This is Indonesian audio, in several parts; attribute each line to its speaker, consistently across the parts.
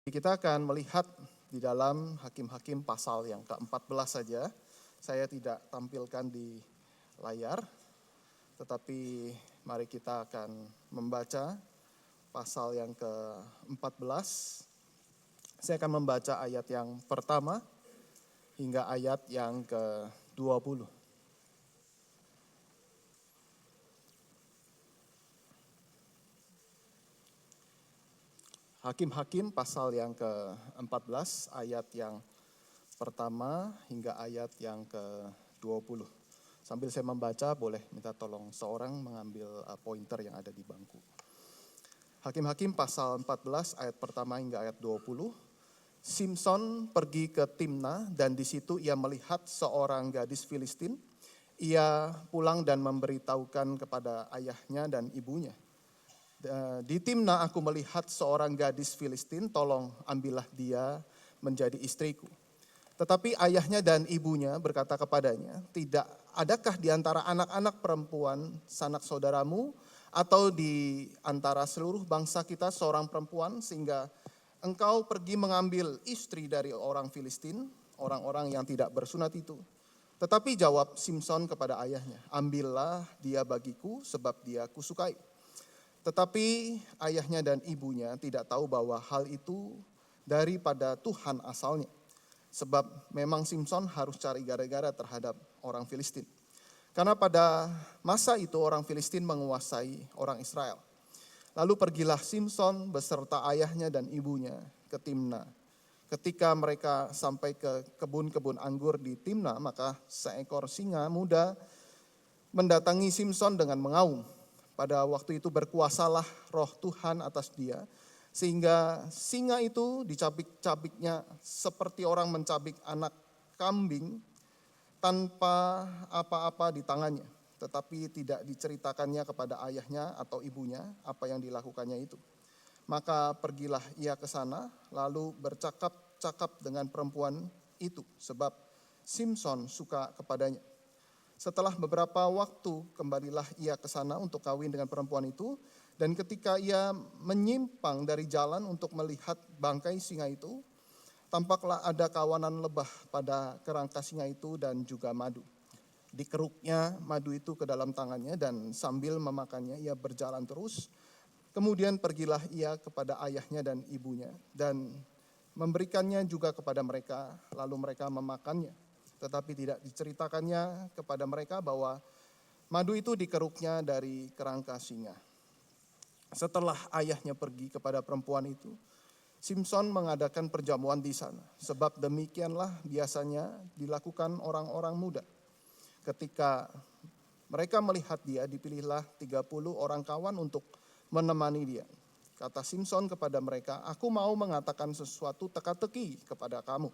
Speaker 1: Kita akan melihat di dalam Hakim-Hakim pasal yang ke-14 saja. Saya tidak tampilkan di layar, tetapi mari kita akan membaca pasal yang ke-14. Saya akan membaca ayat yang pertama hingga ayat yang ke-20. Hakim-Hakim pasal yang ke-14 ayat yang pertama hingga ayat yang ke-20. Sambil saya membaca, boleh minta tolong seorang mengambil pointer yang ada di bangku. Hakim-Hakim pasal 14 ayat pertama hingga ayat 20. Simson pergi ke Timna dan di situ ia melihat seorang gadis Filistin. Ia pulang dan memberitahukan kepada ayahnya dan ibunya. Di Timna aku melihat seorang gadis Filistin, tolong ambillah dia menjadi istriku. Tetapi ayahnya dan ibunya berkata kepadanya, tidak adakah di antara anak-anak perempuan sanak saudaramu atau di antara seluruh bangsa kita seorang perempuan sehingga engkau pergi mengambil istri dari orang Filistin, orang-orang yang tidak bersunat itu. Tetapi jawab Simson kepada ayahnya, ambillah dia bagiku sebab dia kusukai. Tetapi ayahnya dan ibunya tidak tahu bahwa hal itu daripada Tuhan asalnya. Sebab memang Simson harus cari gara-gara terhadap orang Filistin. Karena pada masa itu orang Filistin menguasai orang Israel. Lalu pergilah Simson beserta ayahnya dan ibunya ke Timna. Ketika mereka sampai ke kebun-kebun anggur di Timna, maka seekor singa muda mendatangi Simson dengan mengaum. Pada waktu itu berkuasalah roh Tuhan atas dia, sehingga singa itu dicabik-cabiknya seperti orang mencabik anak kambing tanpa apa-apa di tangannya. Tetapi tidak diceritakannya kepada ayahnya atau ibunya apa yang dilakukannya itu. Maka pergilah ia ke sana, lalu bercakap-cakap dengan perempuan itu, sebab Simson suka kepadanya. Setelah beberapa waktu kembalilah ia ke sana untuk kawin dengan perempuan itu. Dan ketika ia menyimpang dari jalan untuk melihat bangkai singa itu, tampaklah ada kawanan lebah pada kerangka singa itu dan juga madu. Dikeruknya madu itu ke dalam tangannya dan sambil memakannya ia berjalan terus. Kemudian pergilah ia kepada ayahnya dan ibunya dan memberikannya juga kepada mereka, lalu mereka memakannya. Tetapi tidak diceritakannya kepada mereka bahwa madu itu dikeruknya dari kerangka singa. Setelah ayahnya pergi kepada perempuan itu, Simson mengadakan perjamuan di sana. Sebab demikianlah biasanya dilakukan orang-orang muda. Ketika mereka melihat dia, dipilihlah 30 orang kawan untuk menemani dia. Kata Simson kepada mereka, aku mau mengatakan sesuatu teka-teki kepada kamu.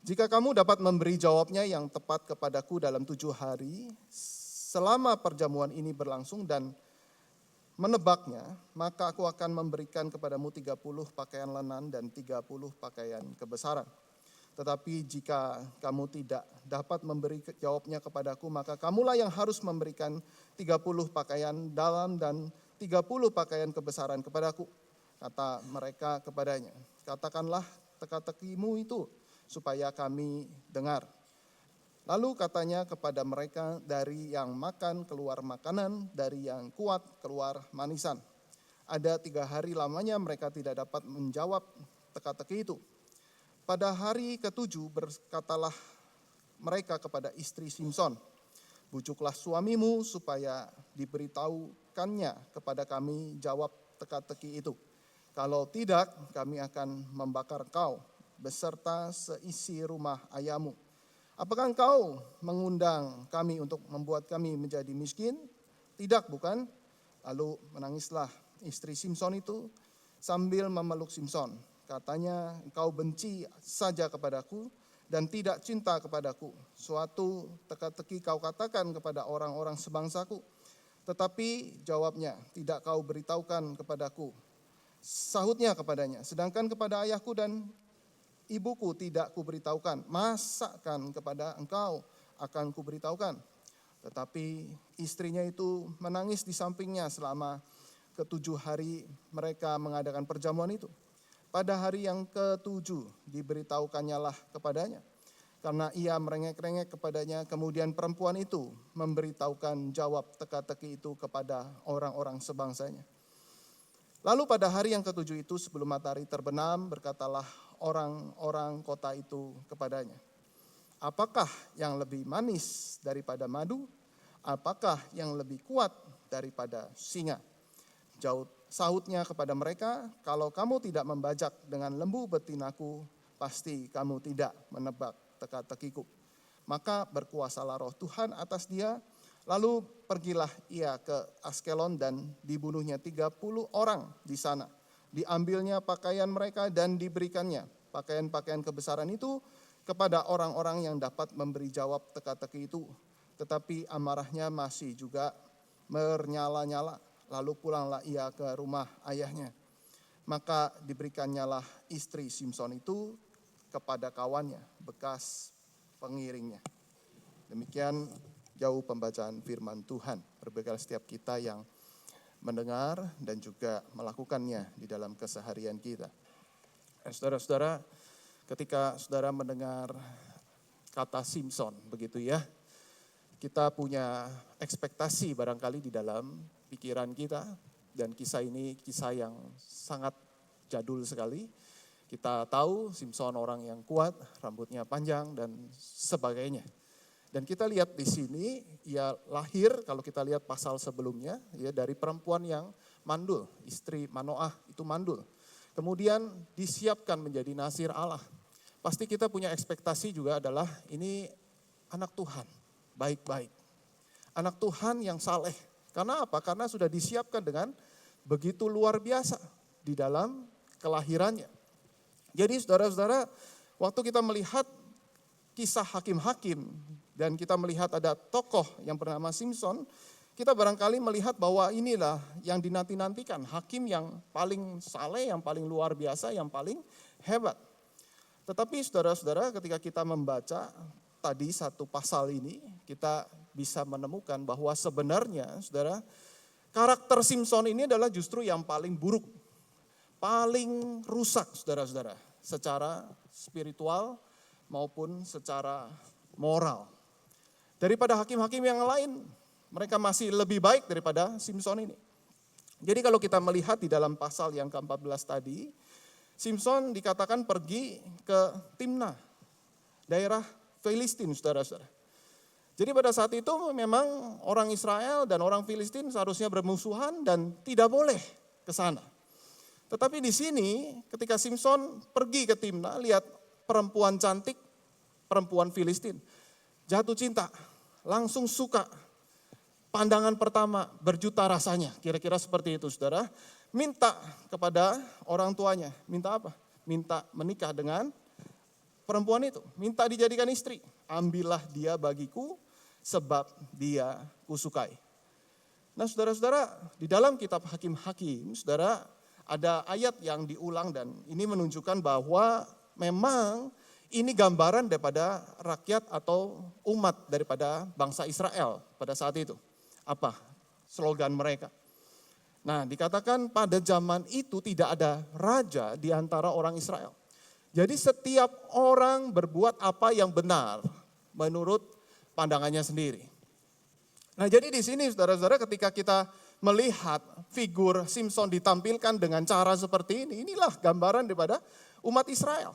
Speaker 1: Jika kamu dapat memberi jawabnya yang tepat kepadaku dalam 7 hari, selama perjamuan ini berlangsung dan menebaknya, maka aku akan memberikan kepadamu 30 pakaian lenan dan 30 pakaian kebesaran. Tetapi jika kamu tidak dapat memberi jawabnya kepadaku, maka kamulah yang harus memberikan 30 pakaian dalam dan 30 pakaian kebesaran kepadaku. Kata mereka kepadanya, katakanlah teka-tekimu itu, supaya kami dengar. Lalu katanya kepada mereka, dari yang makan keluar makanan, dari yang kuat keluar manisan. Ada 3 hari lamanya mereka tidak dapat menjawab teka-teki itu. Pada hari ke-7 berkatalah mereka kepada istri Simson, bujuklah suamimu supaya diberitahukannya kepada kami jawab teka-teki itu. Kalau tidak, kami akan membakar kau beserta seisi rumah ayahmu. Apakah engkau mengundang kami untuk membuat kami menjadi miskin? Tidak, bukan? Lalu menangislah istri Simson itu sambil memeluk Simson. Katanya, engkau benci saja kepadaku dan tidak cinta kepadaku. Suatu teka-teki kau katakan kepada orang-orang sebangsaku. Tetapi jawabnya, tidak kau beritahukan kepadaku. Sahutnya kepadanya, sedangkan kepada ayahku dan ibuku tidak kuberitahukan, masakan kepada engkau akan kuberitahukan. Tetapi istrinya itu menangis di sampingnya selama ke-7 hari mereka mengadakan perjamuan itu. pada hari yang ke-7 diberitahukannya kepadanya. Karena ia merengek-rengek kepadanya, kemudian perempuan itu memberitahukan jawab teka-teki itu kepada orang-orang sebangsanya. Lalu pada hari yang ke-7 itu sebelum matahari terbenam, berkatalah orang-orang kota itu kepadanya, apakah yang lebih manis daripada madu? Apakah yang lebih kuat daripada singa? Sahutnya kepada mereka, kalau kamu tidak membajak dengan lembu betinaku, pasti kamu tidak menebak teka-tekiku. Maka berkuasalah roh Tuhan atas dia. Lalu pergilah ia ke Askelon dan dibunuhnya 30 orang di sana. Diambilnya pakaian mereka dan diberikannya pakaian-pakaian kebesaran itu kepada orang-orang yang dapat memberi jawab teka-teki itu. Tetapi amarahnya masih juga menyala-nyala. Lalu pulanglah ia ke rumah ayahnya. Maka diberikannya istri Simson itu kepada kawannya, bekas pengiringnya. Demikian jauh pembacaan firman Tuhan. Berbekal setiap kita yang mendengar dan juga melakukannya di dalam keseharian kita. Saudara-saudara, ketika saudara mendengar kata Simson, begitu ya, kita punya ekspektasi barangkali di dalam pikiran kita, dan kisah ini kisah yang sangat jadul sekali. Kita tahu Simson orang yang kuat, rambutnya panjang dan sebagainya. Dan kita lihat di sini, ia lahir, kalau kita lihat pasal sebelumnya, ya, dari perempuan yang mandul, istri Manoah itu mandul. Kemudian disiapkan menjadi nazir Allah. Pasti kita punya ekspektasi juga adalah ini anak Tuhan, baik-baik. Anak Tuhan yang saleh. Karena apa? Karena sudah disiapkan dengan begitu luar biasa di dalam kelahirannya. Jadi saudara-saudara, waktu kita melihat kisah hakim-hakim dan kita melihat ada tokoh yang bernama Simson, kita barangkali melihat bahwa inilah yang dinanti-nantikan, hakim yang paling saleh, yang paling luar biasa, yang paling hebat. Tetapi saudara-saudara, ketika kita membaca tadi satu pasal ini, kita bisa menemukan bahwa sebenarnya saudara, karakter Simson ini adalah justru yang paling buruk, paling rusak saudara-saudara, secara spiritual maupun secara moral. Daripada hakim-hakim yang lain, mereka masih lebih baik daripada Simson ini. Jadi kalau kita melihat di dalam pasal yang ke-14 tadi, Simson dikatakan pergi ke Timnah, daerah Filistin saudara-saudara. Jadi pada saat itu memang orang Israel dan orang Filistin seharusnya bermusuhan dan tidak boleh ke sana. Tetapi di sini ketika Simson pergi ke Timnah, lihat perempuan cantik, perempuan Filistin, jatuh cinta, langsung suka. Pandangan pertama berjuta rasanya, kira-kira seperti itu saudara. Minta kepada orang tuanya, minta apa? Minta menikah dengan perempuan itu, minta dijadikan istri. Ambillah dia bagiku sebab dia kusukai. Nah saudara-saudara, di dalam kitab Hakim-Hakim, saudara, ada ayat yang diulang dan ini menunjukkan bahwa memang ini gambaran daripada rakyat atau umat daripada bangsa Israel pada saat itu. Apa slogan mereka? Nah, dikatakan pada zaman itu tidak ada raja di antara orang Israel. Jadi setiap orang berbuat apa yang benar menurut pandangannya sendiri. Nah, jadi di sini saudara-saudara ketika kita melihat figur Simson ditampilkan dengan cara seperti ini, inilah gambaran daripada umat Israel.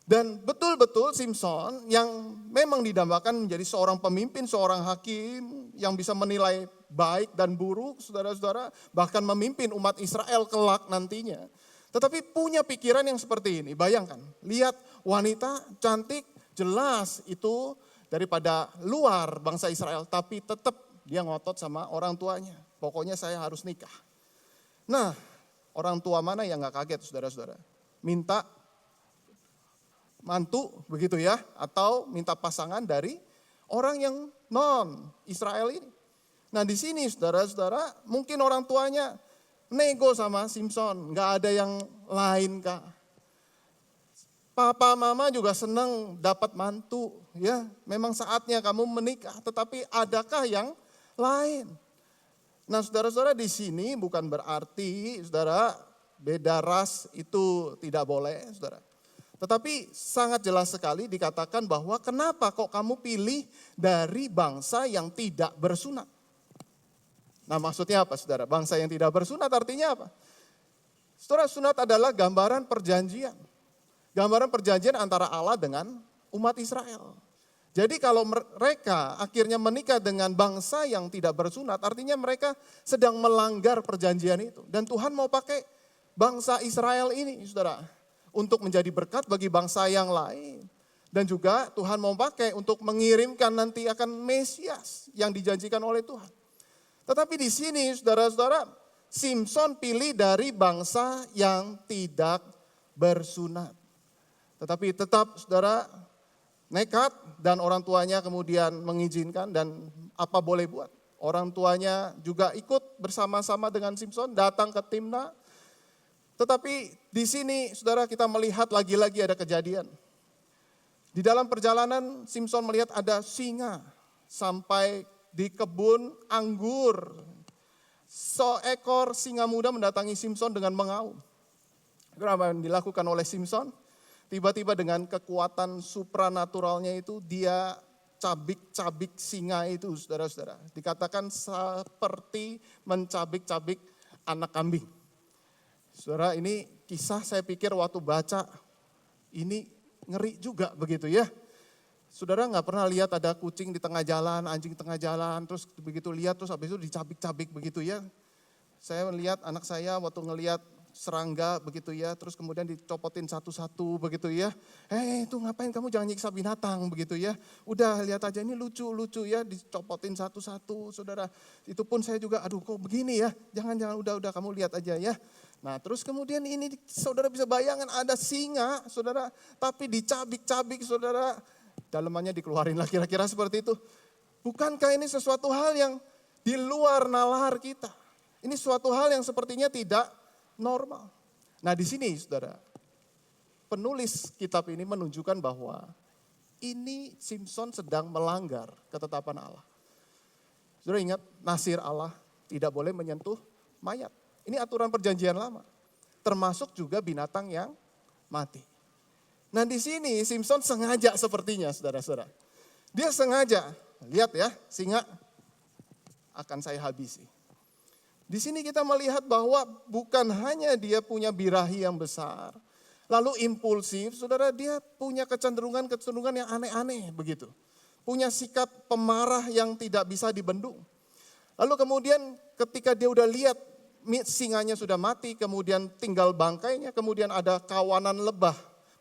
Speaker 1: Dan betul-betul Simson yang memang didambakan menjadi seorang pemimpin, seorang hakim yang bisa menilai baik dan buruk, saudara-saudara, bahkan memimpin umat Israel kelak nantinya. Tetapi punya pikiran yang seperti ini, bayangkan, lihat wanita cantik, jelas itu daripada luar bangsa Israel, tapi tetap dia ngotot sama orang tuanya. Pokoknya saya harus nikah. Nah, orang tua mana yang gak kaget saudara-saudara? Minta mantu begitu ya, atau minta pasangan dari orang yang non Israel ini. Nah di sini saudara-saudara, mungkin orang tuanya nego sama Simson, gak ada yang lain kak. Papa mama juga senang dapat mantu, ya memang saatnya kamu menikah, tetapi adakah yang lain? Nah saudara-saudara, di sini bukan berarti saudara beda ras itu tidak boleh, saudara. Tetapi sangat jelas sekali dikatakan bahwa kenapa kok kamu pilih dari bangsa yang tidak bersunat. Nah maksudnya apa saudara? Bangsa yang tidak bersunat artinya apa? Saudara, sunat adalah gambaran perjanjian. Gambaran perjanjian antara Allah dengan umat Israel. Jadi kalau mereka akhirnya menikah dengan bangsa yang tidak bersunat, artinya mereka sedang melanggar perjanjian itu. Dan Tuhan mau pakai bangsa Israel ini, saudara, untuk menjadi berkat bagi bangsa yang lain. Dan juga Tuhan mau pakai untuk mengirimkan nanti akan Mesias yang dijanjikan oleh Tuhan. Tetapi di sini saudara-saudara, Simson pilih dari bangsa yang tidak bersunat. Tetapi tetap saudara nekat dan orang tuanya kemudian mengizinkan dan apa boleh buat. Orang tuanya juga ikut bersama-sama dengan Simson datang ke Timna. Tetapi di sini saudara kita melihat lagi-lagi ada kejadian. Di dalam perjalanan Simson melihat ada singa sampai di kebun anggur. Seekor singa muda mendatangi Simson dengan mengaum. Apa yang dilakukan oleh Simson? Tiba-tiba dengan kekuatan supranaturalnya itu dia cabik-cabik singa itu saudara-saudara. Dikatakan seperti mencabik-cabik anak kambing. Saudara, ini kisah saya pikir waktu baca ini ngeri juga begitu ya. Saudara nggak pernah lihat ada kucing di tengah jalan, anjing di tengah jalan, terus begitu lihat terus habis itu dicabik-cabik begitu ya. Saya melihat anak saya waktu ngelihat serangga begitu ya, terus kemudian dicopotin satu-satu begitu ya. Itu ngapain kamu jangan nyiksa binatang begitu ya. Udah lihat aja ini lucu-lucu ya, dicopotin satu-satu saudara. Itu pun saya juga aduh kok begini ya, jangan udah kamu lihat aja ya. Nah terus kemudian ini saudara bisa bayangkan ada singa saudara, tapi dicabik-cabik saudara, dalemannya dikeluarin lah kira-kira seperti itu. Bukankah ini sesuatu hal yang di luar nalar kita? Ini suatu hal yang sepertinya tidak normal. Nah di sini saudara, penulis kitab ini menunjukkan bahwa ini Simson sedang melanggar ketetapan Allah. Saudara ingat nasir Allah tidak boleh menyentuh mayat. Ini aturan perjanjian lama, termasuk juga binatang yang mati. Nah di sini Simson sengaja sepertinya saudara-saudara. Dia sengaja, lihat ya singa akan saya habisi. Di sini kita melihat bahwa bukan hanya dia punya birahi yang besar, lalu impulsif, saudara dia punya kecenderungan yang aneh-aneh begitu. Punya sikap pemarah yang tidak bisa dibendung. Lalu kemudian ketika dia udah lihat singanya sudah mati, kemudian tinggal bangkainya, kemudian ada kawanan lebah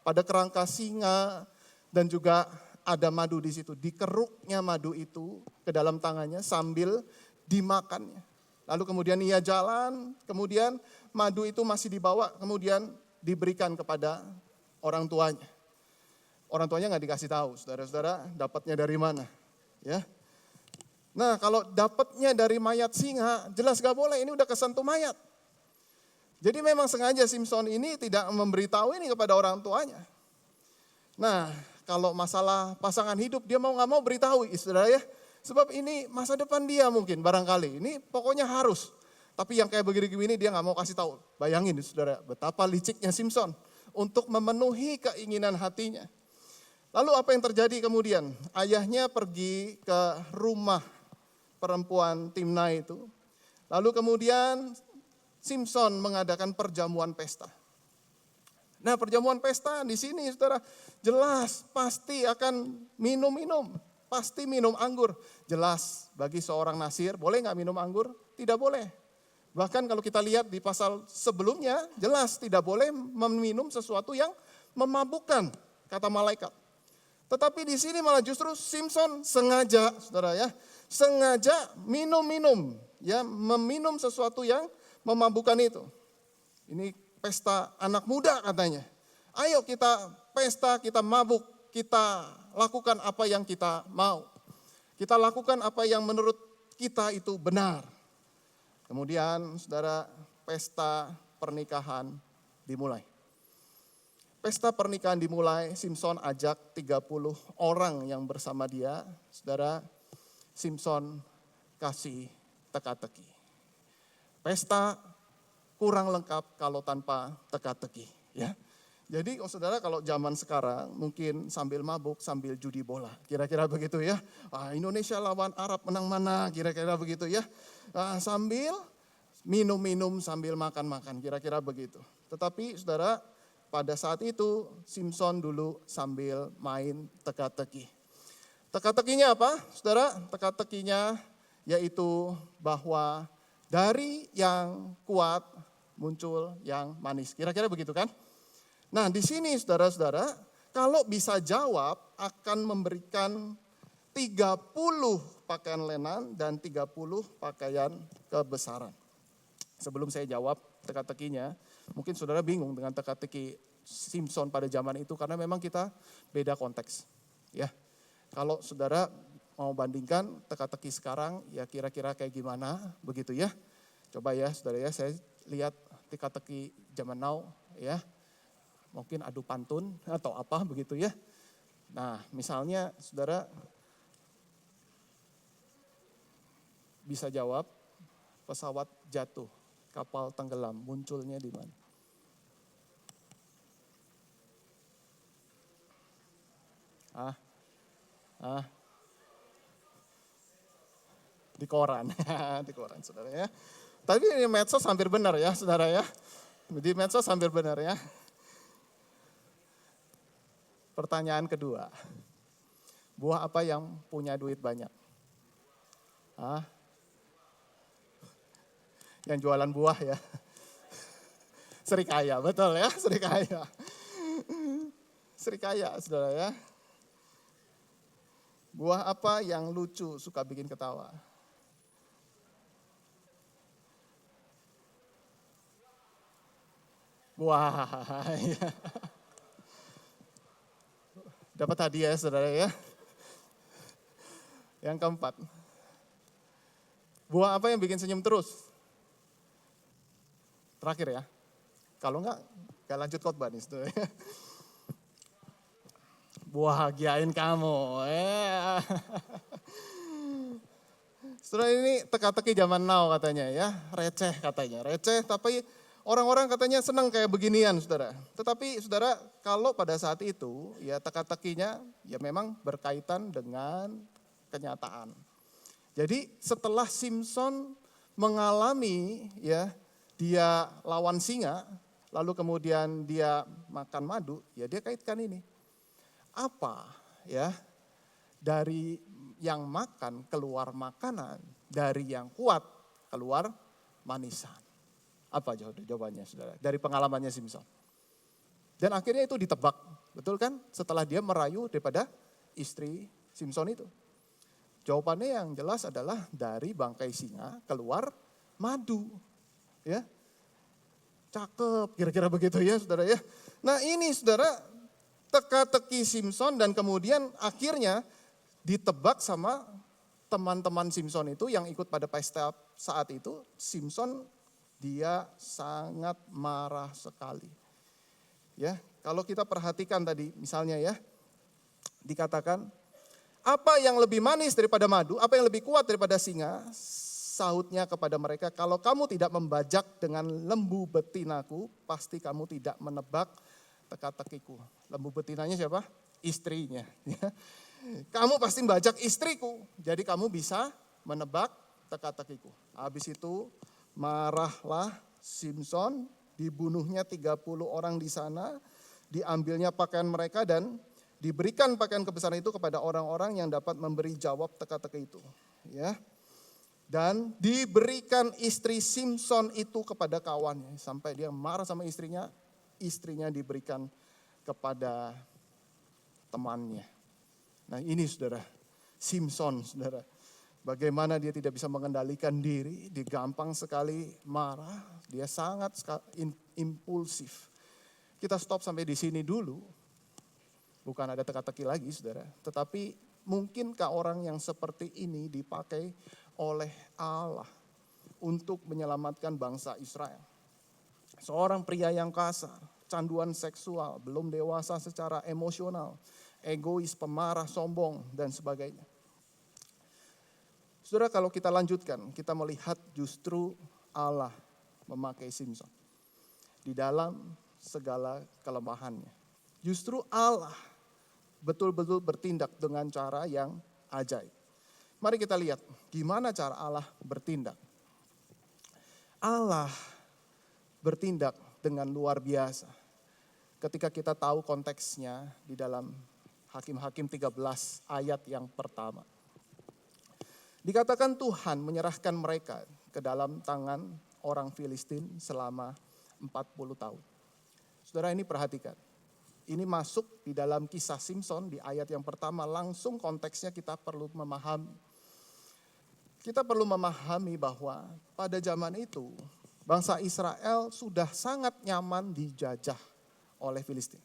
Speaker 1: pada kerangka singa dan juga ada madu di situ. Dikeruknya madu itu ke dalam tangannya sambil dimakannya. Lalu kemudian ia jalan, kemudian madu itu masih dibawa, kemudian diberikan kepada orang tuanya. Orang tuanya nggak dikasih tahu, saudara-saudara dapatnya dari mana, ya. Nah kalau dapatnya dari mayat singa, jelas gak boleh, ini udah kesentuh mayat. Jadi memang sengaja Simson ini tidak memberitahu ini kepada orang tuanya. Nah kalau masalah pasangan hidup, dia mau gak mau beritahu saudara ya. Sebab ini masa depan dia mungkin barangkali, ini pokoknya harus. Tapi yang kayak begini-begini dia gak mau kasih tahu. Bayangin saudara, betapa liciknya Simson untuk memenuhi keinginan hatinya. Lalu apa yang terjadi kemudian? Ayahnya pergi ke rumah perempuan Timna itu. Lalu kemudian Simson mengadakan perjamuan pesta. Nah perjamuan pesta di sini saudara jelas pasti akan minum-minum. Pasti minum anggur. Jelas bagi seorang nasir boleh gak minum anggur? Tidak boleh. Bahkan kalau kita lihat di pasal sebelumnya jelas tidak boleh meminum sesuatu yang memabukkan kata malaikat. Tetapi di sini malah justru Simson sengaja saudara ya. Sengaja minum-minum, ya meminum sesuatu yang memabukkan itu. Ini pesta anak muda katanya. Ayo kita pesta, kita mabuk, kita lakukan apa yang kita mau. Kita lakukan apa yang menurut kita itu benar. Kemudian saudara pesta pernikahan dimulai. Pesta pernikahan dimulai, Simson ajak 30 orang yang bersama dia. Saudara, Simson kasih teka-teki. Pesta kurang lengkap kalau tanpa teka-teki. Ya. Jadi saudara kalau zaman sekarang mungkin sambil mabuk, sambil judi bola. Kira-kira begitu ya. Indonesia lawan Arab menang mana, kira-kira begitu ya. Sambil minum-minum, sambil makan-makan, kira-kira begitu. Tetapi saudara pada saat itu Simpson dulu sambil main teka-teki. Teka-tekinya apa? Saudara, teka-tekinya yaitu bahwa dari yang kuat muncul yang manis. Kira-kira begitu kan? Nah di sini saudara-saudara, kalau bisa jawab akan memberikan 30 pakaian lenan dan 30 pakaian kebesaran. Sebelum saya jawab teka-tekinya, mungkin saudara bingung dengan teka-teki Simpson pada zaman itu karena memang kita beda konteks. Ya, kalau saudara mau bandingkan teka-teki sekarang, ya kira-kira kayak gimana, begitu ya. Coba ya saudara ya, saya lihat teka-teki zaman now ya. Mungkin adu pantun atau apa begitu ya. Nah misalnya saudara bisa jawab pesawat jatuh, kapal tenggelam, munculnya di mana? Di koran, di koran saudara ya. Tapi ini medsos hampir benar ya saudara ya. Di medsos hampir benar ya. Pertanyaan kedua, buah apa yang punya duit banyak? Yang jualan buah ya. Serikaya, betul ya, serikaya. Serikaya, saudara ya. Buah apa yang lucu, suka bikin ketawa? Buah, ya. Dapat hadiah saudara ya. Yang keempat, buah apa yang bikin senyum terus? Terakhir ya, kalau enggak lanjut khotbah nih saudara ya. Bahagiain kamu. Saudara ini teka-teki zaman now katanya ya, receh katanya, receh tapi orang-orang katanya senang kayak beginian saudara. Tetapi saudara kalau pada saat itu ya teka-tekinya ya memang berkaitan dengan kenyataan. Jadi setelah Simpson mengalami ya dia lawan singa, lalu kemudian dia makan madu, ya dia kaitkan ini. Apa ya dari yang makan keluar makanan, dari yang kuat keluar manisan. Apa jawabannya saudara? Dari pengalamannya Simpson. Dan akhirnya itu ditebak, betul kan? Setelah dia merayu daripada istri Simpson itu. Jawabannya yang jelas adalah dari bangkai singa keluar madu. Ya, cakep, kira-kira begitu ya saudara ya. Nah ini saudara, teka-teki Simpson dan kemudian akhirnya ditebak sama teman-teman Simpson itu yang ikut pada pesta saat itu. Simpson dia sangat marah sekali. Ya, kalau kita perhatikan tadi misalnya ya, dikatakan apa yang lebih manis daripada madu, apa yang lebih kuat daripada singa? Sahutnya kepada mereka, kalau kamu tidak membajak dengan lembu betinaku, pasti kamu tidak menebak teka-tekiku. Lembu betinanya siapa? Istrinya. Kamu pasti membajak istriku, jadi kamu bisa menebak teka-tekiku. Habis itu marahlah Simpson, dibunuhnya 30 orang di sana, diambilnya pakaian mereka dan diberikan pakaian kebesaran itu kepada orang-orang yang dapat memberi jawab teka-teki itu. Ya. Dan diberikan istri Simpson itu kepada kawannya. Sampai dia marah sama istrinya diberikan kepada temannya. Nah ini saudara, Simpson saudara. Bagaimana dia tidak bisa mengendalikan diri, dia gampang sekali marah, dia sangat impulsif. Kita stop sampai di sini dulu. Bukan ada teka-teki lagi saudara. Tetapi mungkinkah orang yang seperti ini dipakai oleh Allah untuk menyelamatkan bangsa Israel? Seorang pria yang kasar, canduan seksual, belum dewasa secara emosional, egois, pemarah, sombong, dan sebagainya. Saudara kalau kita lanjutkan, kita melihat justru Allah memakai Simson di dalam segala kelemahannya. Justru Allah betul-betul bertindak dengan cara yang ajaib. Mari kita lihat gimana cara Allah bertindak. Allah bertindak dengan luar biasa. Ketika kita tahu konteksnya di dalam Hakim-Hakim 13 ayat yang pertama. Dikatakan Tuhan menyerahkan mereka ke dalam tangan orang Filistin selama 40 tahun. Saudara, ini perhatikan. Ini masuk di dalam kisah Simson di ayat yang pertama, langsung konteksnya kita perlu memahami. Kita perlu memahami bahwa pada zaman itu bangsa Israel sudah sangat nyaman dijajah oleh Filistin.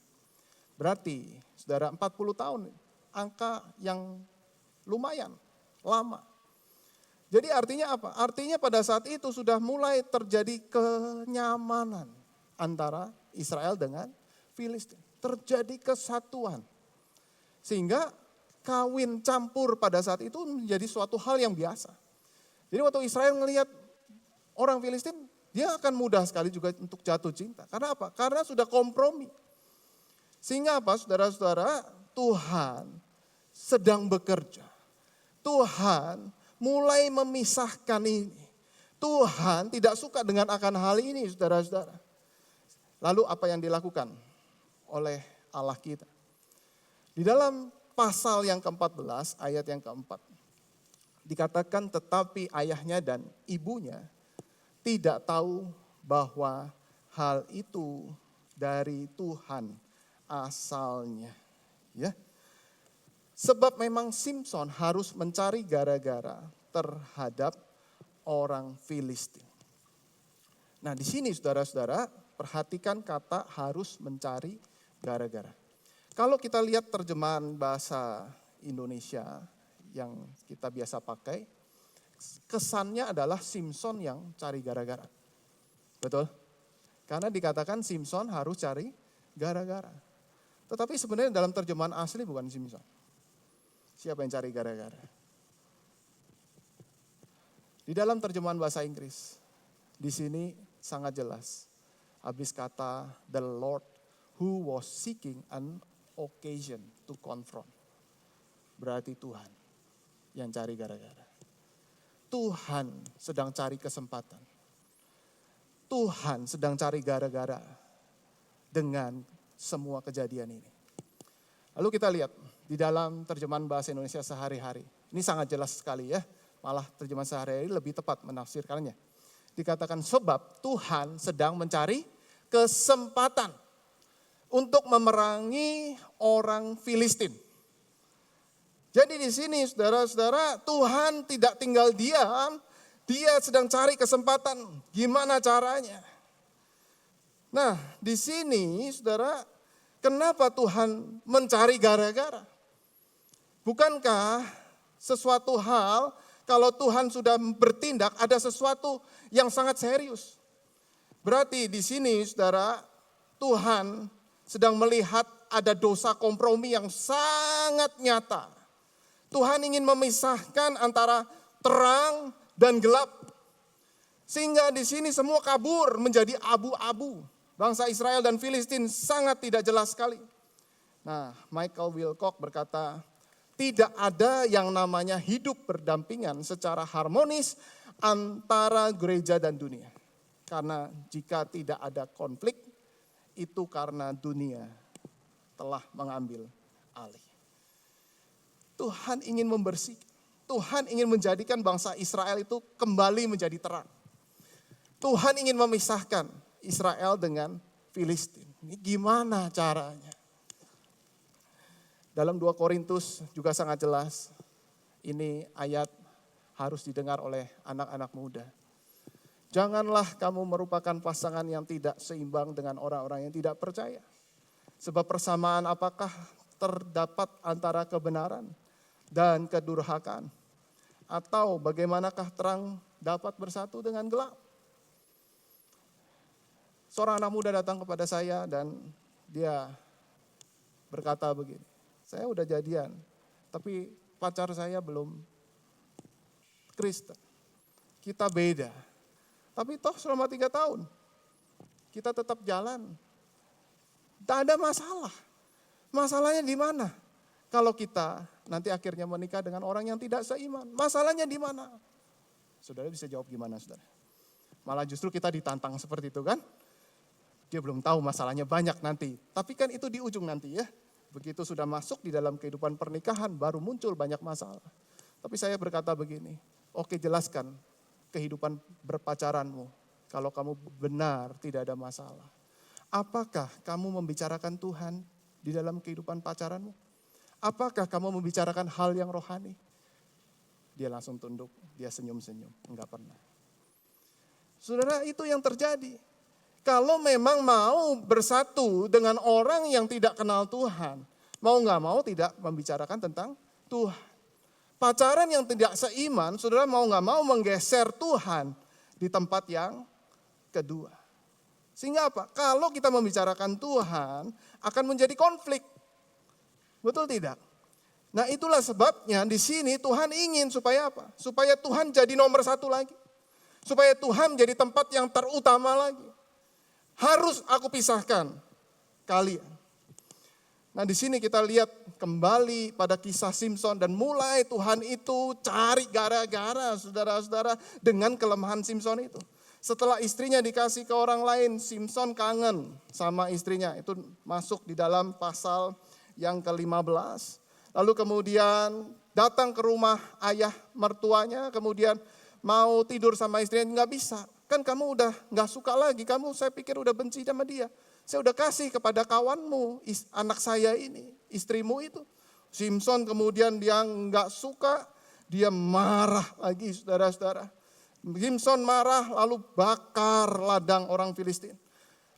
Speaker 1: Berarti saudara 40 tahun, angka yang lumayan lama. Jadi artinya apa? Artinya pada saat itu sudah mulai terjadi kenyamanan antara Israel dengan Filistin. Terjadi kesatuan. Sehingga kawin campur pada saat itu menjadi suatu hal yang biasa. Jadi waktu Israel melihat orang Filistin, dia akan mudah sekali juga untuk jatuh cinta. Karena apa? Karena sudah kompromi. Sehingga apa, saudara-saudara, Tuhan sedang bekerja. Tuhan mulai memisahkan ini. Tuhan tidak suka dengan akan hal ini, saudara-saudara. Lalu apa yang dilakukan oleh Allah kita? Di dalam pasal yang ke-14, ayat yang ke-4. Dikatakan tetapi ayahnya dan ibunya tidak tahu bahwa hal itu dari Tuhan asalnya. Ya. Sebab memang Simson harus mencari gara-gara terhadap orang Filistin. Nah, di sini saudara-saudara, perhatikan kata harus mencari gara-gara. Kalau kita lihat terjemahan bahasa Indonesia yang kita biasa pakai, kesannya adalah Simson yang cari gara-gara. Betul? Karena dikatakan Simson harus cari gara-gara. Tetapi sebenarnya dalam terjemahan asli bukan Simson. Siapa yang cari gara-gara? Di dalam terjemahan bahasa Inggris, di sini sangat jelas. Habis kata the Lord who was seeking an occasion to confront. Berarti Tuhan yang cari gara-gara. Tuhan sedang cari kesempatan. Tuhan sedang cari gara-gara dengan semua kejadian ini. Lalu kita lihat di dalam terjemahan bahasa Indonesia sehari-hari. Ini sangat jelas sekali ya. Malah terjemahan sehari-hari lebih tepat menafsirkannya. Dikatakan sebab Tuhan sedang mencari kesempatan untuk memerangi orang Filistin. Jadi di sini saudara-saudara, Tuhan tidak tinggal diam, dia sedang cari kesempatan. Gimana caranya? Nah, di sini saudara, kenapa Tuhan mencari gara-gara? Bukankah sesuatu hal kalau Tuhan sudah bertindak ada sesuatu yang sangat serius? Berarti di sini saudara, Tuhan sedang melihat ada dosa kompromi yang sangat nyata. Tuhan ingin memisahkan antara terang dan gelap. Sehingga di sini semua kabur menjadi abu-abu. Bangsa Israel dan Filistin sangat tidak jelas sekali. Nah, Michael Wilcock berkata, tidak ada yang namanya hidup berdampingan secara harmonis antara gereja dan dunia. Karena jika tidak ada konflik, itu karena dunia telah mengambil alih. Tuhan ingin membersihkan. Tuhan ingin menjadikan bangsa Israel itu kembali menjadi terang. Tuhan ingin memisahkan Israel dengan Filistin. Ini gimana caranya? Dalam 2 Korintus juga sangat jelas. Ini ayat harus didengar oleh anak-anak muda. Janganlah kamu merupakan pasangan yang tidak seimbang dengan orang-orang yang tidak percaya. Sebab persamaan apakah terdapat antara kebenaran dan kedurhakaan? Atau bagaimanakah terang dapat bersatu dengan gelap? Seorang anak muda datang kepada saya dan dia berkata begini, saya udah jadian, tapi pacar saya belum Kristen. Kita beda. Tapi toh selama 3 tahun, kita tetap jalan. Tak ada masalah. Masalahnya di mana? Kalau kita nanti akhirnya menikah dengan orang yang tidak seiman, masalahnya di mana? Saudara bisa jawab gimana, saudara? Malah justru kita ditantang seperti itu kan? Dia belum tahu masalahnya banyak nanti. Tapi kan itu di ujung nanti ya. Begitu sudah masuk di dalam kehidupan pernikahan, baru muncul banyak masalah. Tapi saya berkata begini, oke jelaskan kehidupan berpacaranmu. Kalau kamu benar tidak ada masalah. Apakah kamu membicarakan Tuhan di dalam kehidupan pacaranmu? Apakah kamu membicarakan hal yang rohani? Dia langsung tunduk, dia senyum-senyum, enggak pernah. Saudara, itu yang terjadi. Kalau memang mau bersatu dengan orang yang tidak kenal Tuhan, mau nggak mau tidak membicarakan tentang Tuhan. Pacaran yang tidak seiman, saudara mau nggak mau menggeser Tuhan di tempat yang kedua. Sehingga apa? Kalau kita membicarakan Tuhan, akan menjadi konflik. Betul tidak? Nah itulah sebabnya di sini Tuhan ingin supaya apa? Supaya Tuhan jadi nomor 1 lagi. Supaya Tuhan jadi tempat yang terutama lagi. Harus aku pisahkan kalian. Nah di sini kita lihat kembali pada kisah Simson dan mulai Tuhan itu cari gara-gara saudara-saudara dengan kelemahan Simson itu. Setelah istrinya dikasih ke orang lain, Simson kangen sama istrinya. Itu masuk di dalam pasal yang ke-15. Lalu kemudian datang ke rumah ayah mertuanya, kemudian mau tidur sama istrinya, nggak bisa. Kan kamu udah nggak suka lagi, saya pikir udah benci sama dia. Saya udah kasih kepada kawanmu, anak saya ini, istrimu itu. Simson kemudian dia nggak suka, dia marah lagi saudara-saudara. Simson marah lalu bakar ladang orang Filistin.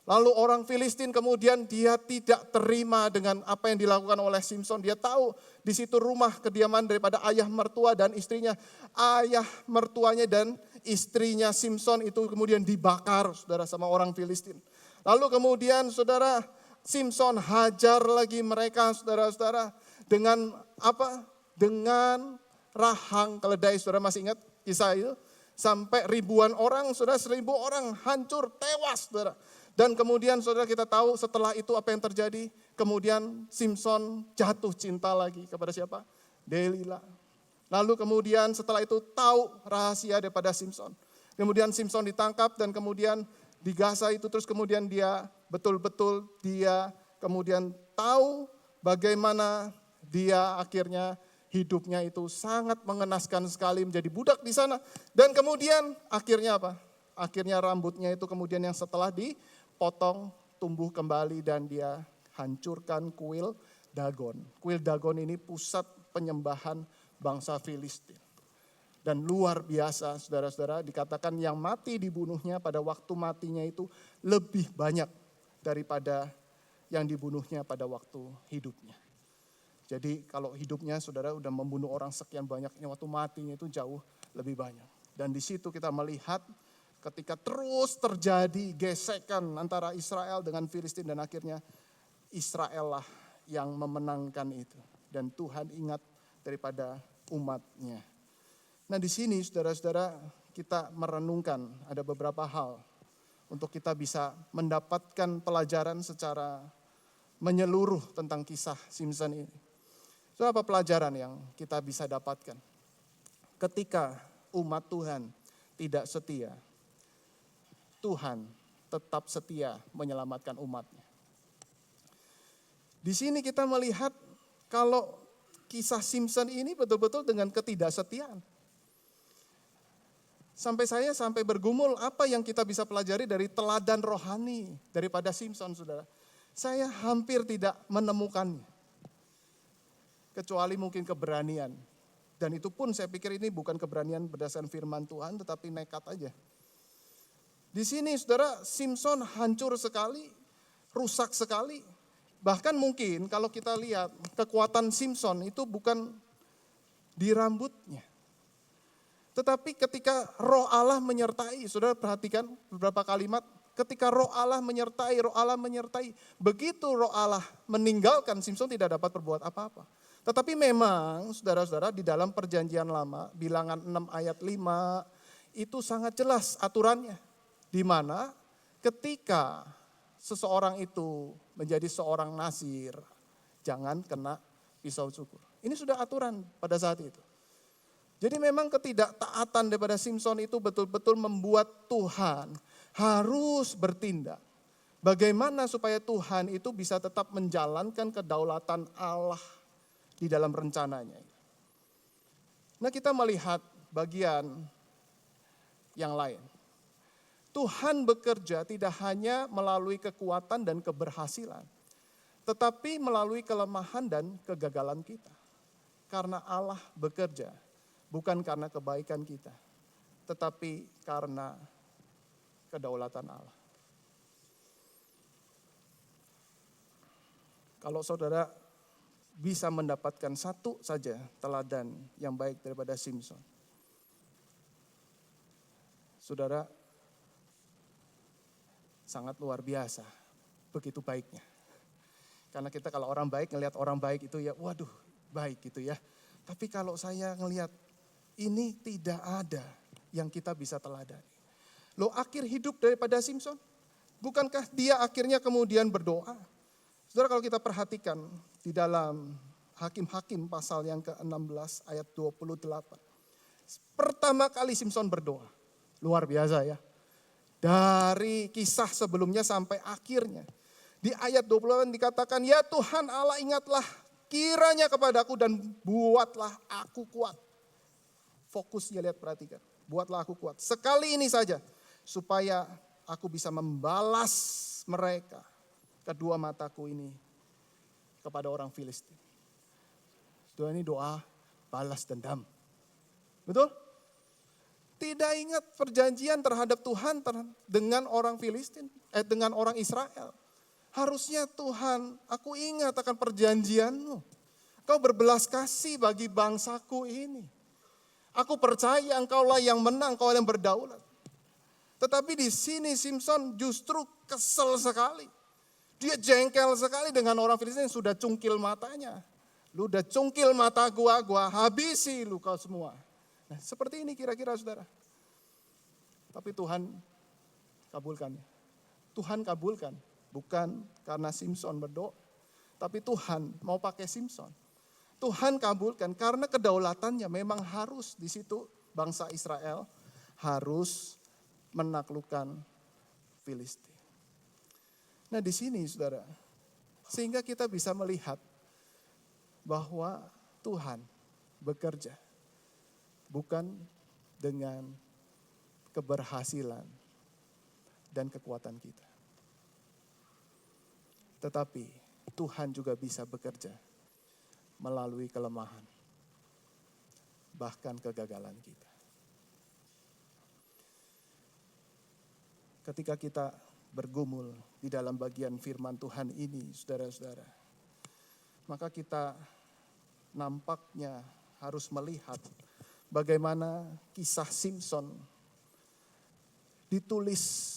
Speaker 1: Lalu orang Filistin kemudian dia tidak terima dengan apa yang dilakukan oleh Simson. Dia tahu di situ rumah kediaman daripada ayah mertua dan istrinya. Ayah mertuanya dan istrinya Simson itu kemudian dibakar saudara sama orang Filistin. Lalu kemudian saudara Simson hajar lagi mereka saudara-saudara dengan apa? Dengan rahang keledai. Saudara masih ingat kisah itu? Sampai ribuan orang, saudara 1.000 orang hancur, tewas saudara. Dan kemudian saudara kita tahu setelah itu apa yang terjadi. Kemudian Simson jatuh cinta lagi kepada siapa? Delila. Lalu kemudian setelah itu tahu rahasia daripada Simson. Kemudian Simson ditangkap dan kemudian digasah itu. Terus kemudian dia betul-betul dia kemudian tahu bagaimana dia akhirnya hidupnya itu sangat mengenaskan sekali menjadi budak di sana. Dan kemudian akhirnya apa? Akhirnya rambutnya itu kemudian yang setelah dipotong tumbuh kembali dan dia hancurkan kuil Dagon. Kuil Dagon ini pusat penyembahan bangsa Filistin. Dan luar biasa saudara-saudara, dikatakan yang mati dibunuhnya pada waktu matinya itu lebih banyak daripada yang dibunuhnya pada waktu hidupnya. Jadi kalau hidupnya saudara udah membunuh orang sekian banyaknya, waktu matinya itu jauh lebih banyak. Dan di situ kita melihat ketika terus terjadi gesekan antara Israel dengan Filistin dan akhirnya Israel lah yang memenangkan itu. Dan Tuhan ingat daripada umatnya. Nah di sini saudara-saudara kita merenungkan ada beberapa hal untuk kita bisa mendapatkan pelajaran secara menyeluruh tentang kisah Simson ini. So, apa pelajaran yang kita bisa dapatkan? Ketika umat Tuhan tidak setia, Tuhan tetap setia menyelamatkan umatnya. Di sini kita melihat kalau kisah Simson ini betul-betul dengan ketidaksetiaan. Sampai bergumul apa yang kita bisa pelajari dari teladan rohani daripada Simson, saudara. Saya hampir tidak menemukannya. Kecuali mungkin keberanian. Dan itu pun saya pikir ini bukan keberanian berdasarkan firman Tuhan, tetapi nekat aja. Di sini saudara, Simson hancur sekali, rusak sekali. Bahkan mungkin kalau kita lihat kekuatan Simson itu bukan di rambutnya. Tetapi ketika roh Allah menyertai, saudara perhatikan beberapa kalimat. Ketika roh Allah menyertai, begitu roh Allah meninggalkan Simson tidak dapat berbuat apa-apa. Tetapi memang saudara-saudara di dalam perjanjian lama, bilangan 6 ayat 5, itu sangat jelas aturannya. Di mana ketika seseorang itu menjadi seorang nazir, jangan kena pisau cukur. Ini sudah aturan pada saat itu. Jadi memang ketidaktaatan daripada Simson itu betul-betul membuat Tuhan harus bertindak. Bagaimana supaya Tuhan itu bisa tetap menjalankan kedaulatan Allah di dalam rencananya. Nah, kita melihat bagian yang lain. Tuhan bekerja tidak hanya melalui kekuatan dan keberhasilan, tetapi melalui kelemahan dan kegagalan kita. Karena Allah bekerja, bukan karena kebaikan kita, tetapi karena kedaulatan Allah. Kalau saudara bisa mendapatkan satu saja teladan yang baik daripada Simson, saudara sangat luar biasa, begitu baiknya. Karena kita kalau orang baik, ngelihat orang baik itu ya waduh baik gitu ya. Tapi kalau saya ngelihat ini tidak ada yang kita bisa teladani. Loh, akhir hidup daripada Simson, bukankah dia akhirnya kemudian berdoa? Saudara, kalau kita perhatikan di dalam Hakim-Hakim pasal yang ke-16 ayat 28. Pertama kali Simson berdoa, luar biasa ya. Dari kisah sebelumnya sampai akhirnya. Di ayat 28 dikatakan, ya Tuhan Allah, ingatlah kiranya kepadaku dan buatlah aku kuat. Fokusnya lihat, perhatikan. Buatlah aku kuat. Sekali ini saja supaya aku bisa membalas mereka. Kedua mataku ini kepada orang Filistin. Doa ini doa balas dendam. Betul? Tidak ingat perjanjian terhadap Tuhan dengan orang Filistin, dengan orang Israel. Harusnya Tuhan, aku ingat akan perjanjianmu. Kau berbelas kasih bagi bangsaku ini. Aku percaya engkaulah yang menang, kau yang berdaulat. Tetapi di sini Simson justru kesel sekali. Dia jengkel sekali dengan orang Filistin yang sudah cungkil matanya. Lu udah cungkil mata gua habisi lu kau semua. Nah, seperti ini kira-kira saudara. Tapi Tuhan kabulkan. Tuhan kabulkan. Bukan karena Simson berdoa. Tapi Tuhan mau pakai Simson. Tuhan kabulkan karena kedaulatannya memang harus di situ bangsa Israel harus menaklukkan Filistin. Nah di sini saudara, sehingga kita bisa melihat bahwa Tuhan bekerja bukan dengan keberhasilan dan kekuatan kita. Tetapi Tuhan juga bisa bekerja melalui kelemahan, bahkan kegagalan kita. Ketika kita bergumul di dalam bagian firman Tuhan ini, saudara-saudara, maka kita nampaknya harus melihat bagaimana kisah Simson ditulis.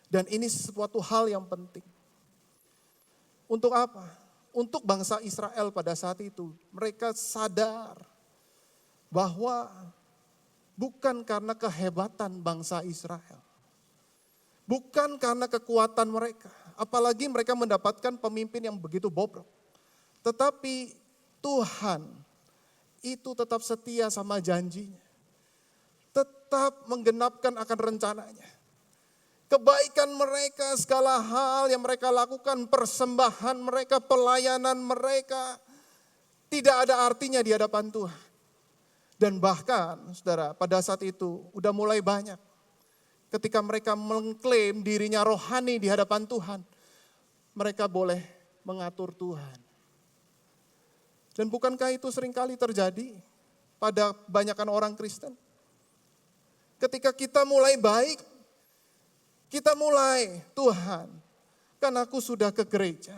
Speaker 1: Dan ini sesuatu hal yang penting. Untuk apa? Untuk bangsa Israel pada saat itu. Mereka sadar bahwa bukan karena kehebatan bangsa Israel. Bukan karena kekuatan mereka. Apalagi mereka mendapatkan pemimpin yang begitu bobrok. Tetapi Tuhan itu tetap setia sama janjinya. Tetap menggenapkan akan rencananya. Kebaikan mereka, segala hal yang mereka lakukan, persembahan mereka, pelayanan mereka, tidak ada artinya di hadapan Tuhan. Dan bahkan, saudara, pada saat itu udah mulai banyak. Ketika mereka mengklaim dirinya rohani di hadapan Tuhan, mereka boleh mengatur Tuhan. Dan bukankah itu seringkali terjadi pada kebanyakan orang Kristen? Ketika kita mulai baik, kita mulai, Tuhan, kan aku sudah ke gereja,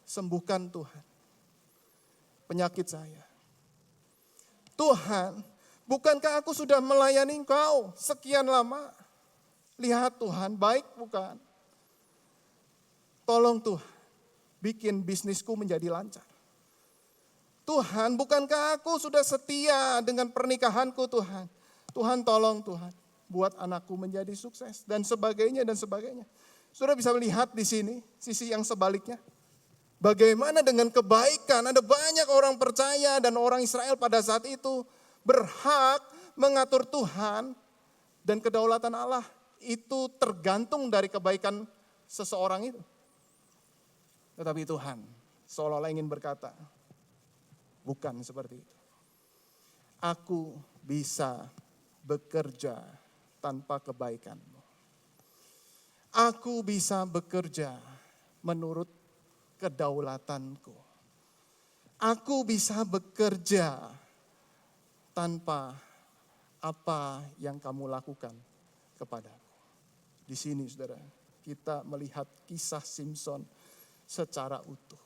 Speaker 1: sembuhkan Tuhan penyakit saya. Tuhan, bukankah aku sudah melayani Engkau sekian lama? Lihat Tuhan, baik bukan? Tolong Tuhan, bikin bisnisku menjadi lancar. Tuhan, bukankah aku sudah setia dengan pernikahanku Tuhan? Tuhan tolong Tuhan, buat anakku menjadi sukses, dan sebagainya dan sebagainya. Saudara bisa melihat di sini sisi yang sebaliknya. Bagaimana dengan kebaikan? Ada banyak orang percaya dan orang Israel pada saat itu berhak mengatur Tuhan dan kedaulatan Allah. Itu tergantung dari kebaikan seseorang itu. Tetapi Tuhan seolah-olah ingin berkata, bukan seperti itu. Aku bisa bekerja tanpa kebaikanmu. Aku bisa bekerja menurut kedaulatanku. Aku bisa bekerja tanpa apa yang kamu lakukan kepadaku. Di sini saudara, kita melihat kisah Simson secara utuh.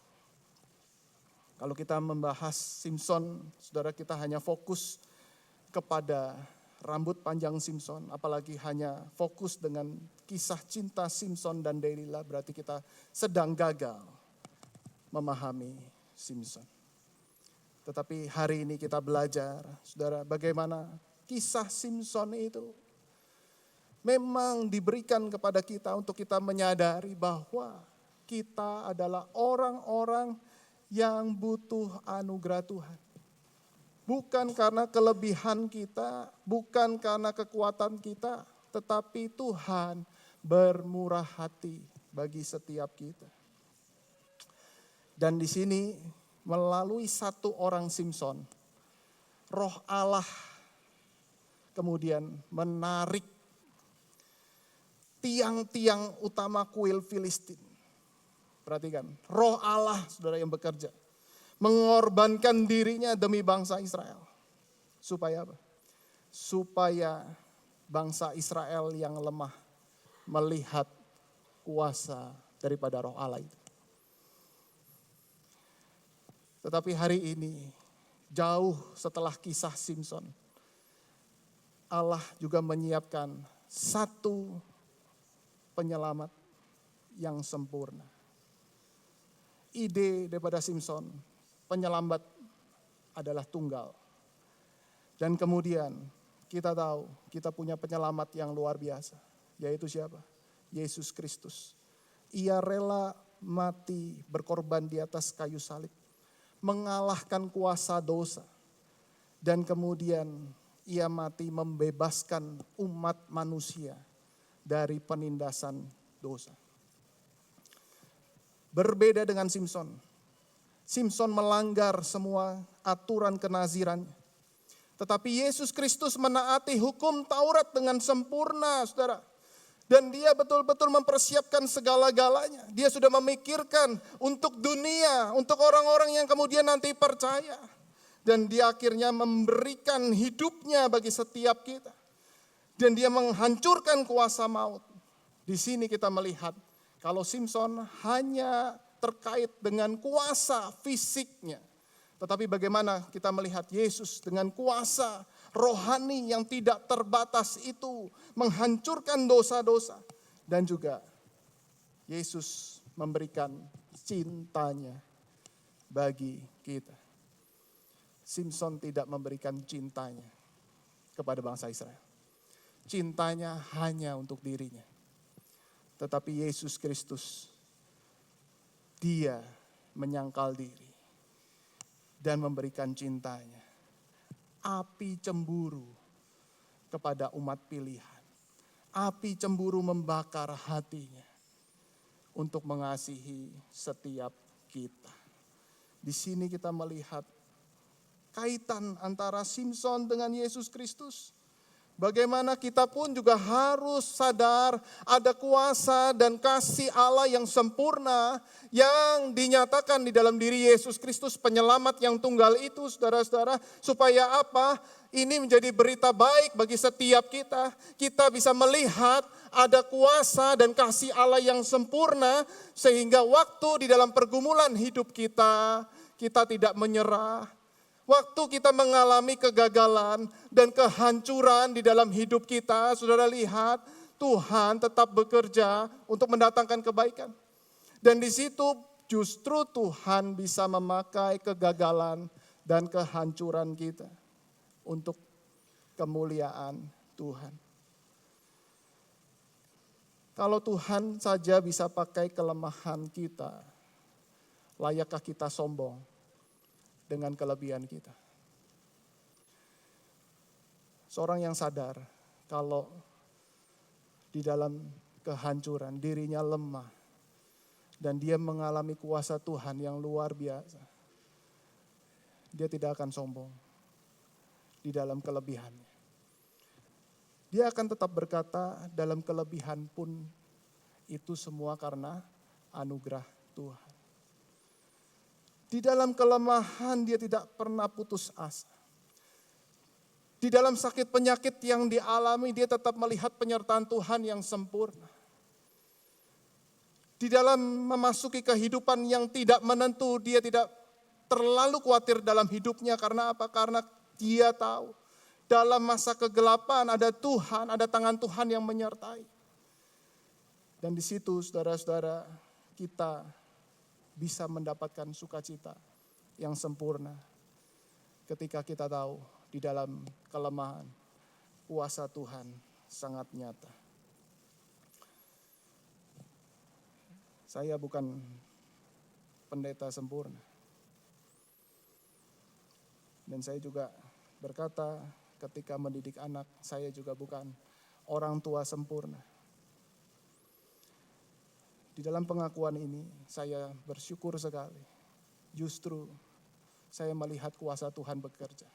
Speaker 1: Kalau kita membahas Simson, saudara, kita hanya fokus kepada rambut panjang Simson, apalagi hanya fokus dengan kisah cinta Simson dan Delila, berarti kita sedang gagal memahami Simson. Tetapi hari ini kita belajar, saudara, bagaimana kisah Simson itu memang diberikan kepada kita untuk kita menyadari bahwa kita adalah orang-orang yang butuh anugerah Tuhan. Bukan karena kelebihan kita, bukan karena kekuatan kita, tetapi Tuhan bermurah hati bagi setiap kita. Dan di sini melalui satu orang Simson, Roh Allah kemudian menarik tiang-tiang utama kuil Filistin. Perhatikan, Roh Allah, saudara, yang bekerja. Mengorbankan dirinya demi bangsa Israel. Supaya apa? Supaya bangsa Israel yang lemah melihat kuasa daripada Roh Allah itu. Tetapi hari ini, jauh setelah kisah Simson, Allah juga menyiapkan satu penyelamat yang sempurna. Ide daripada Simson, penyelamat adalah tunggal. Dan kemudian kita tahu kita punya penyelamat yang luar biasa. Yaitu siapa? Yesus Kristus. Ia rela mati berkorban di atas kayu salib. Mengalahkan kuasa dosa. Dan kemudian ia mati membebaskan umat manusia dari penindasan dosa. Berbeda dengan Simson. Simson melanggar semua aturan kenaziran. Tetapi Yesus Kristus menaati hukum Taurat dengan sempurna, saudara. Dan dia betul-betul mempersiapkan segala-galanya. Dia sudah memikirkan untuk dunia, untuk orang-orang yang kemudian nanti percaya. Dan dia akhirnya memberikan hidupnya bagi setiap kita. Dan dia menghancurkan kuasa maut. Di sini kita melihat kalau Simson hanya terkait dengan kuasa fisiknya. Tetapi bagaimana kita melihat Yesus dengan kuasa rohani yang tidak terbatas itu menghancurkan dosa-dosa. Dan juga Yesus memberikan cintanya bagi kita. Simson tidak memberikan cintanya kepada bangsa Israel. Cintanya hanya untuk dirinya. Tetapi Yesus Kristus, dia menyangkal diri dan memberikan cintanya. Api cemburu kepada umat pilihan. Api cemburu membakar hatinya untuk mengasihi setiap kita. Di sini kita melihat kaitan antara Simson dengan Yesus Kristus. Bagaimana kita pun juga harus sadar ada kuasa dan kasih Allah yang sempurna yang dinyatakan di dalam diri Yesus Kristus penyelamat yang tunggal itu, saudara-saudara. Supaya apa? Ini menjadi berita baik bagi setiap kita. Kita bisa melihat ada kuasa dan kasih Allah yang sempurna sehingga waktu di dalam pergumulan hidup kita, kita tidak menyerah. Waktu kita mengalami kegagalan dan kehancuran di dalam hidup kita, saudara lihat Tuhan tetap bekerja untuk mendatangkan kebaikan. Dan di situ justru Tuhan bisa memakai kegagalan dan kehancuran kita untuk kemuliaan Tuhan. Kalau Tuhan saja bisa pakai kelemahan kita, layakkah kita sombong dengan kelebihan kita? Seorang yang sadar kalau di dalam kehancuran dirinya lemah dan dia mengalami kuasa Tuhan yang luar biasa, dia tidak akan sombong di dalam kelebihannya. Dia akan tetap berkata, dalam kelebihan pun itu semua karena anugerah Tuhan. Di dalam kelemahan dia tidak pernah putus asa. Di dalam sakit penyakit yang dialami dia tetap melihat penyertaan Tuhan yang sempurna. Di dalam memasuki kehidupan yang tidak menentu, dia tidak terlalu khawatir dalam hidupnya. Karena apa? Karena dia tahu dalam masa kegelapan ada Tuhan, ada tangan Tuhan yang menyertai. Dan di situ saudara-saudara kita bisa mendapatkan sukacita yang sempurna. Ketika kita tahu di dalam kelemahan kuasa Tuhan sangat nyata. Saya bukan pendeta sempurna. Dan saya juga berkata ketika mendidik anak, saya juga bukan orang tua sempurna. Di dalam pengakuan ini saya bersyukur sekali. Justru saya melihat kuasa Tuhan bekerja.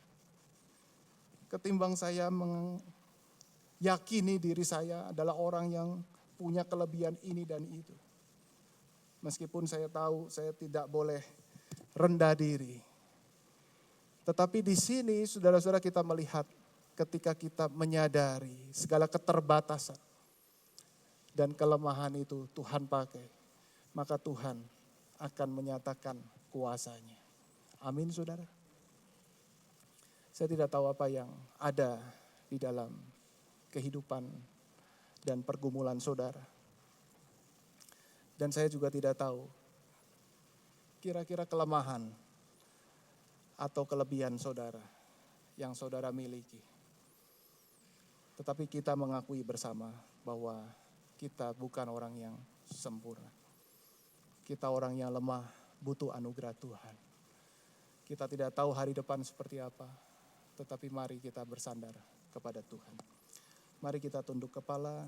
Speaker 1: Ketimbang saya meyakini diri saya adalah orang yang punya kelebihan ini dan itu. Meskipun saya tahu saya tidak boleh rendah diri. Tetapi di sini saudara-saudara kita melihat ketika kita menyadari segala keterbatasan dan kelemahan itu Tuhan pakai, maka Tuhan akan menyatakan kuasanya. Amin saudara. Saya tidak tahu apa yang ada di dalam kehidupan dan pergumulan saudara. Dan saya juga tidak tahu kira-kira kelemahan atau kelebihan saudara yang saudara miliki. Tetapi kita mengakui bersama bahwa kita bukan orang yang sempurna. Kita orang yang lemah, butuh anugerah Tuhan. Kita tidak tahu hari depan seperti apa, tetapi mari kita bersandar kepada Tuhan. Mari kita tunduk kepala.